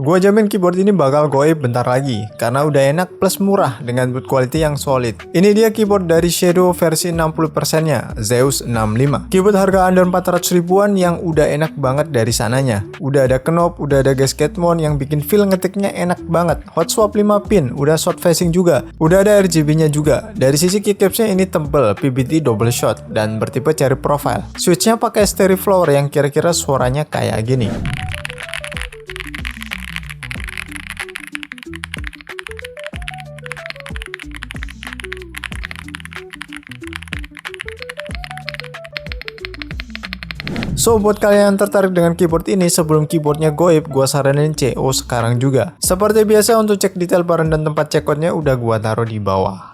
Gua jamin keyboard ini bakal goib bentar lagi, karena udah enak plus murah dengan build quality yang solid. Ini dia keyboard dari Shadow versi 60%-nya, Zeus 65. Keyboard harga under 400 ribuan yang udah enak banget dari sananya. Udah ada knob, udah ada gasket mount yang bikin feel ngetiknya enak banget. Hot swap 5 pin, udah short facing juga. Udah ada RGB-nya juga. Dari sisi keycapsnya ini tebel, PBT double shot, dan bertipe cherry profile. Switchnya pakai stereo floor yang kira-kira suaranya kayak gini. So, buat kalian yang tertarik dengan keyboard ini sebelum keyboardnya goib, gua saranin CO sekarang juga. Seperti biasa, untuk cek detail barang dan tempat checkoutnya udah gua taruh di bawah.